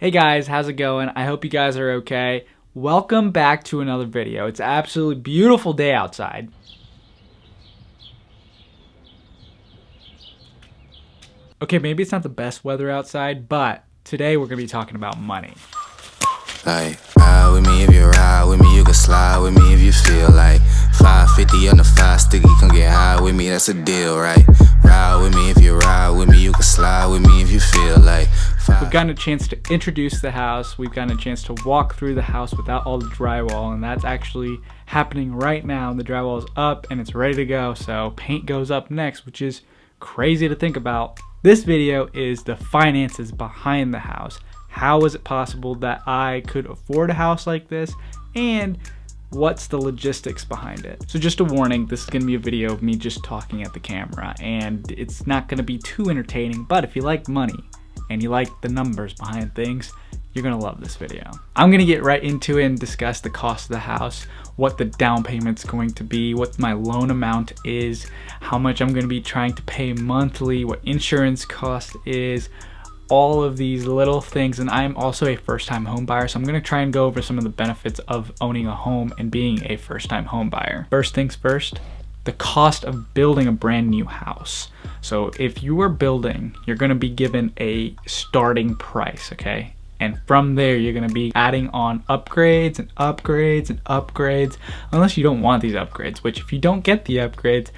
Hey guys, how's it going? I hope you guys are okay. Welcome back to another video. It's an absolutely beautiful day outside. Okay, maybe it's not the best weather outside, but today we're gonna be talking about money. Like, ride with me if you ride with me, you can slide with me if you feel like 550 on the 5 sticky, come get high with me, that's a deal, right? Ride with me if you ride with me, you can slide with me if you feel like We've gotten a chance to introduce the house. We've gotten a chance to walk through the house without all the drywall, and that's actually happening right now. The drywall is up and it's ready to go, so paint goes up next, which is crazy to think about. This video is the finances behind the house. How is it possible that I could afford a house like this? And what's the logistics behind it? So just a warning, this is gonna be a video of me just talking at the camera, and it's not gonna be too entertaining, but if you like money and you like the numbers behind things, you're gonna love this video. I'm gonna get right into it and discuss the cost of the house, what the down payment's going to be, what my loan amount is, how much I'm gonna be trying to pay monthly, what insurance cost is, all of these little things. And I'm also a first-time home buyer, so I'm gonna try and go over some of the benefits of owning a home and being a first-time home buyer. First things first, the cost of building a brand new house. So if you are building, you're gonna be given a starting price, okay? And from there, you're gonna be adding on upgrades and upgrades and upgrades, unless you don't want these upgrades, which if you don't get the upgrades,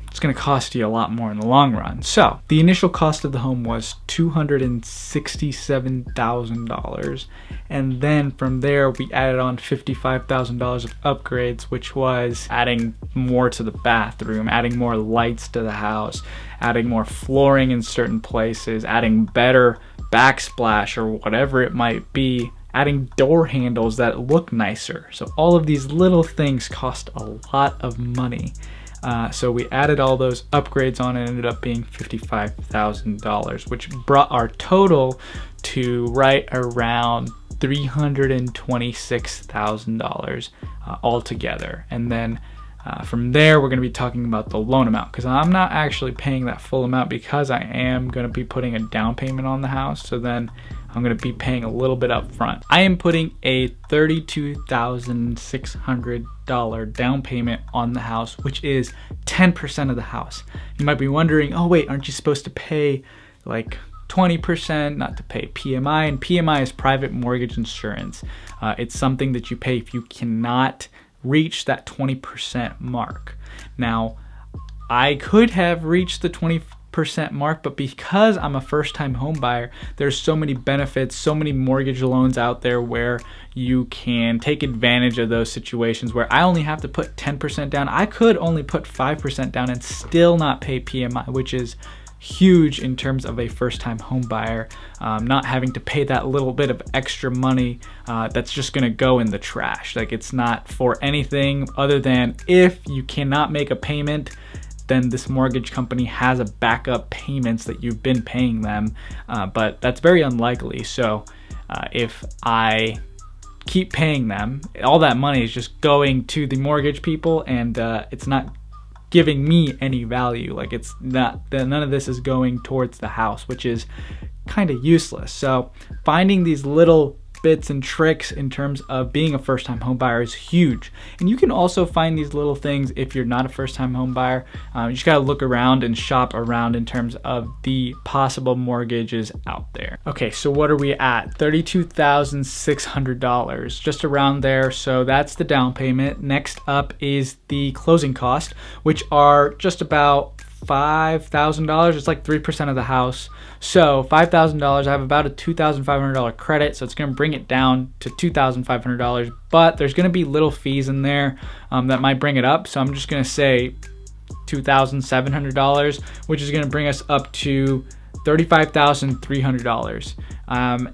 it's gonna cost you a lot more in the long run. So the initial cost of the home was $267,000. And then from there, we added on $55,000 of upgrades, which was adding more to the bathroom, adding more lights to the house, adding more flooring in certain places, adding better backsplash or whatever it might be, adding door handles that look nicer. So all of these little things cost a lot of money. So we added all those upgrades on and ended up being $55,000, which brought our total to right around $326,000 altogether. And then from there, we're going to be talking about the loan amount, because I'm not actually paying that full amount because I am going to be putting a down payment on the house. So then I'm going to be paying a little bit up front. I am putting a $32,600 down payment on the house, which is 10% of the house. You might be wondering, oh wait, aren't you supposed to pay like 20% not to pay PMI? And PMI is private mortgage insurance. It's something that you pay if you cannot reach that 20% mark. Now, I could have reached the 20% mark, but because I'm a first-time home buyer, there's so many benefits, so many mortgage loans out there where you can take advantage of those situations where I only have to put 10% down. I could only put 5% down and still not pay PMI, which is huge in terms of a first-time home buyer, not having to pay that little bit of extra money that's just gonna go in the trash. Like, it's not for anything other than if you cannot make a payment, then this mortgage company has a backup payments that you've been paying them, but that's very unlikely. So if I keep paying them, all that money is just going to the mortgage people, and it's not giving me any value. Like, it's not, none of this is going towards the house, which is kind of useless. So finding these little bits and tricks in terms of being a first-time home buyer is huge. And you can also find these little things if you're not a first-time home buyer. You just gotta look around and shop around in terms of the possible mortgages out there. Okay, so what are we at? $32,600, just around there. So that's the down payment. Next up is the closing cost, which are just about $5,000. It's like 3% of the house. So $5,000, I have about a $2,500 credit, so it's going to bring it down to $2,500, but there's going to be little fees in there that might bring it up. So I'm just going to say $2,700, which is going to bring us up to $35,300.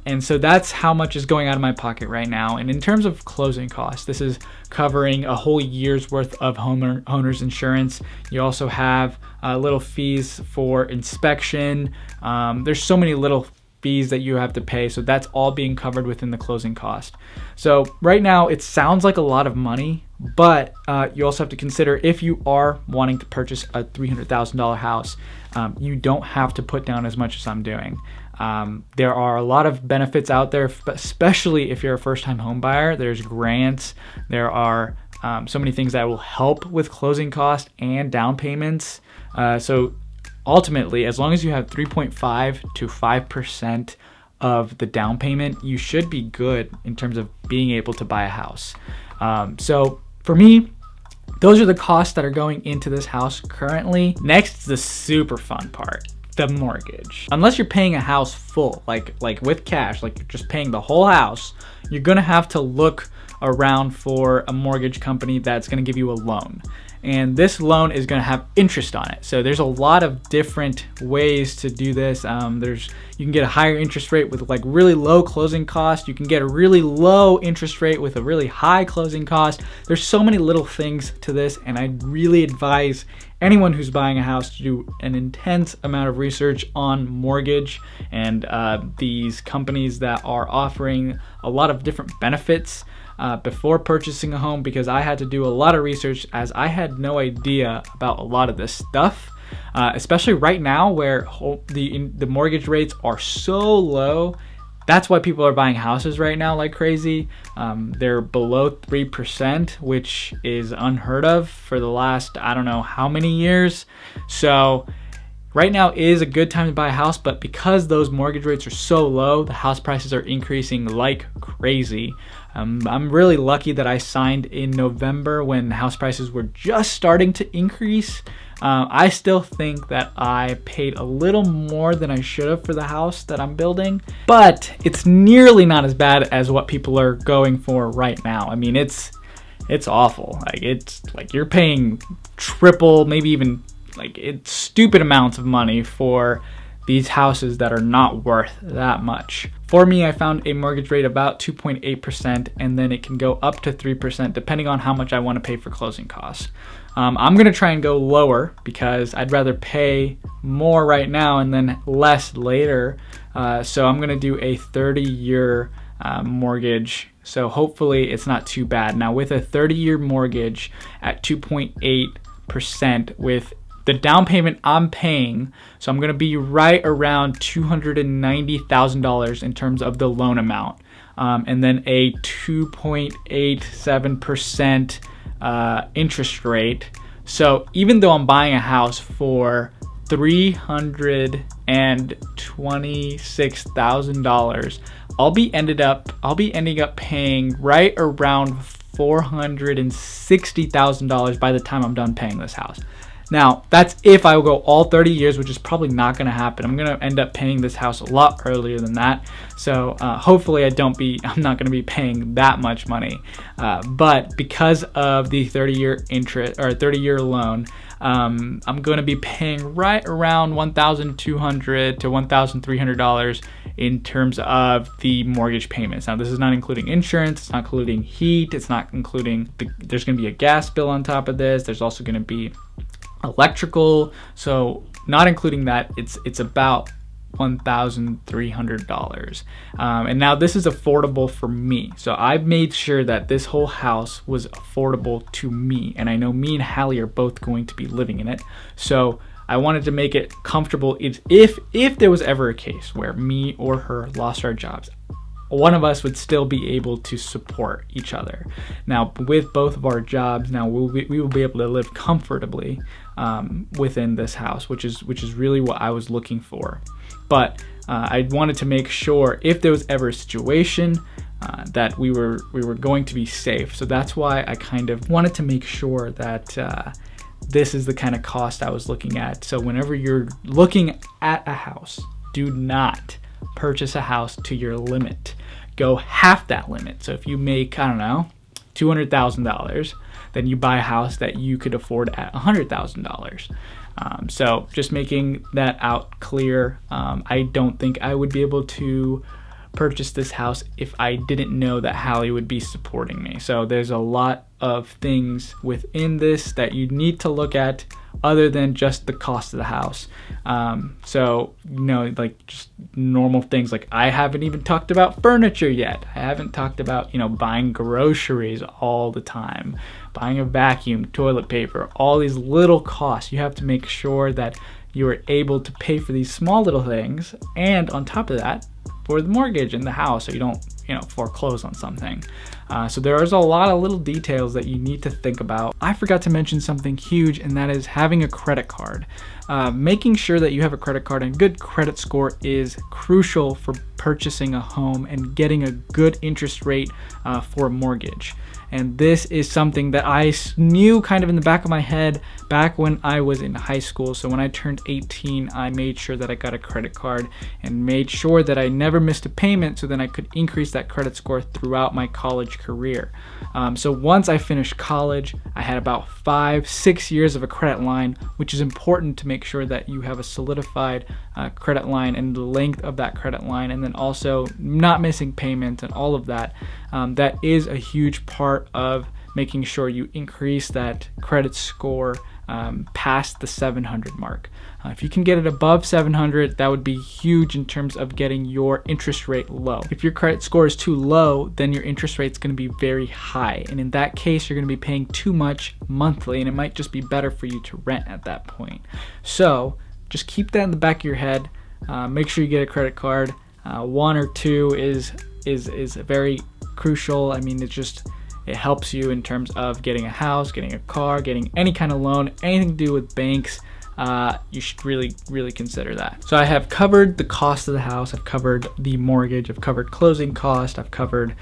And so that's how much is going out of my pocket right now. And in terms of closing costs, this is covering a whole year's worth of homeowner's insurance. You also have little fees for inspection. There's so many little fees that you have to pay, so that's all being covered within the closing cost. So right now it sounds like a lot of money, but you also have to consider, if you are wanting to purchase a $300,000 house, you don't have to put down as much as I'm doing. There are a lot of benefits out there, especially if you're a first-time home buyer. There's grants. There are so many things that will help with closing costs and down payments. So ultimately, as long as you have 3.5 to 5% of the down payment, you should be good in terms of being able to buy a house. So for me, those are the costs that are going into this house currently. Next is the super fun part, the mortgage. Unless you're paying a house full, like with cash, like you're just paying the whole house, you're gonna have to look around for a mortgage company that's gonna give you a loan. And this loan is going to have interest on it. So there's a lot of different ways to do this. You can get a higher interest rate with like really low closing costs. You can get a really low interest rate with a really high closing cost. There's so many little things to this, and I really advise anyone who's buying a house to do an intense amount of research on mortgage and these companies that are offering a lot of different benefits before purchasing a home, because I had to do a lot of research as I had no idea about a lot of this stuff, especially right now where the mortgage rates are so low. That's why people are buying houses right now like crazy. They're below 3%, which is unheard of for the last, I don't know how many years. So right now is a good time to buy a house, but because those mortgage rates are so low, the house prices are increasing like crazy. I'm really lucky that I signed in November when house prices were just starting to increase. I still think that I paid a little more than I should have for the house that I'm building, but it's nearly not as bad as what people are going for right now. I mean, it's awful. It's like you're paying triple, maybe even it's stupid amounts of money for these houses that are not worth that much. For me, I found a mortgage rate about 2.8%, and then it can go up to 3% depending on how much I want to pay for closing costs. I'm gonna try and go lower because I'd rather pay more right now and then less later. So I'm gonna do a 30-year mortgage. So hopefully it's not too bad. Now with a 30-year mortgage at 2.8% with the down payment I'm paying, so I'm gonna be right around $290,000 in terms of the loan amount, and then a 2.87% interest rate. So even though I'm buying a house for $326,000, I'll be ending up paying right around $460,000 by the time I'm done paying this house. Now, that's if I will go all 30 years, which is probably not going to happen. I'm going to end up paying this house a lot earlier than that. So hopefully I'm not going to be paying that much money. But because of the 30-year interest or 30-year loan, I'm going to be paying right around $1,200 to $1,300 in terms of the mortgage payments. Now, this is not including insurance. It's not including heat. It's not including there's going to be a gas bill on top of this. There's also going to be electrical, so not including that, it's about $1,300. And now this is affordable for me, so I've made sure that this whole house was affordable to me, and I know me and Hallie are both going to be living in it, so I wanted to make it comfortable. If there was ever a case where me or her lost our jobs, one of us would still be able to support each other. Now, with both of our jobs, now we will be able to live comfortably within this house, which is really what I was looking for. But I wanted to make sure if there was ever a situation that we were going to be safe. So that's why I kind of wanted to make sure that this is the kind of cost I was looking at. So whenever you're looking at a house, do not purchase a house to your limit. Go half that limit. So if you make, I don't know, $200,000, then you buy a house that you could afford at $100,000. So just making that out clear. I don't think I would be able to purchase this house if I didn't know that Hallie would be supporting me. So there's a lot of things within this that you need to look at other than just the cost of the house. So, like just normal things, like I haven't even talked about furniture yet. I haven't talked about, buying groceries all the time, buying a vacuum, toilet paper, all these little costs. You have to make sure that you are able to pay for these small little things, and on top of that, for the mortgage in the house, so you don't, foreclose on something. So there's a lot of little details that you need to think about. I forgot to mention something huge, and that is having a credit card. Making sure that you have a credit card and good credit score is crucial for purchasing a home and getting a good interest rate for a mortgage. And this is something that I knew kind of in the back of my head back when I was in high school. So when I turned 18, I made sure that I got a credit card and made sure that I never missed a payment, so then I could increase that credit score throughout my college career. So once I finished college, I had about 5-6 years of a credit line, which is important to make sure that you have a solidified credit line and the length of that credit line, and then also not missing payments and all of that. That is a huge part of making sure you increase that credit score past the 700 mark. If you can get it above 700, that would be huge in terms of getting your interest rate low. If your credit score is too low, then your interest rate is going to be very high, and in that case you're going to be paying too much monthly, and it might just be better for you to rent at that point. So just keep that in the back of your head. Make sure you get a credit card. 1 or 2 is very crucial. I mean, it helps you in terms of getting a house, getting a car, getting any kind of loan, anything to do with banks. You should really consider that. So I have covered the cost of the house, I've covered the mortgage, I've covered closing cost, I've covered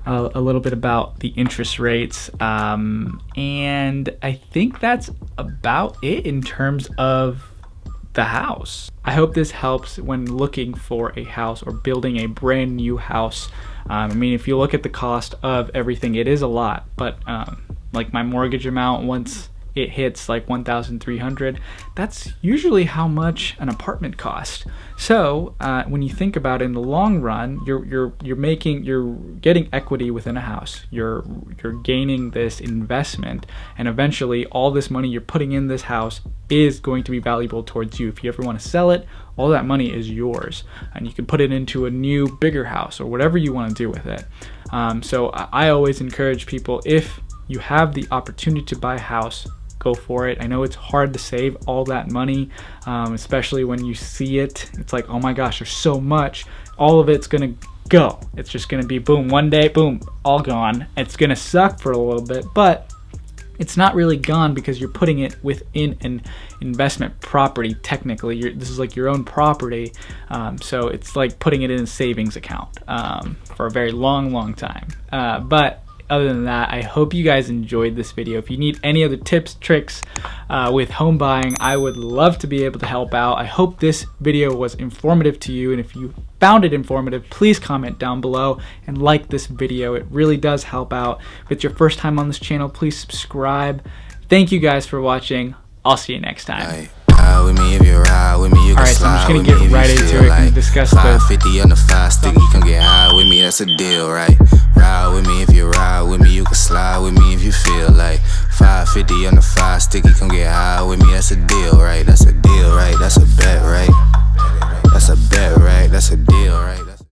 a little bit about the interest rates, and I think that's about it in terms of the house. I hope this helps when looking for a house or building a brand new house. I mean, if you look at the cost of everything, it is a lot, but like my mortgage amount, once it hits like $1,300, that's usually how much an apartment costs. So when you think about it in the long run, you're getting equity within a house. You're gaining this investment, and eventually all this money you're putting in this house is going to be valuable towards you. If you ever want to sell it, all that money is yours, and you can put it into a new, bigger house or whatever you want to do with it. So I always encourage people, if you have the opportunity to buy a house, go for it. I know it's hard to save all that money, especially when you see it. It's like, oh my gosh, there's so much. All of it's gonna go. It's just gonna be boom, one day, boom, all gone. It's gonna suck for a little bit, but it's not really gone because you're putting it within an investment property. Technically, this is like your own property, so it's like putting it in a savings account for a very long time. But other than that, I hope you guys enjoyed this video. If you need any other tips, tricks with home buying, I would love to be able to help out. I hope this video was informative to you, and if you found it informative, please comment down below and like this video. It really does help out. If it's your first time on this channel, please subscribe. Thank you guys for watching. I'll see you next time. With me if you ride with me, you can Alright, so I'm just slide gonna with me get right if you into feel it like and discuss the 550 on the 5 sticky, come get high with me, that's a deal, right? Ride with me if you ride with me, you can slide with me if you feel like 550 on the 5 sticky, come get high with me, that's a deal, right? That's a deal, right? That's a bet, right? That's a bet, right? That's a deal, right?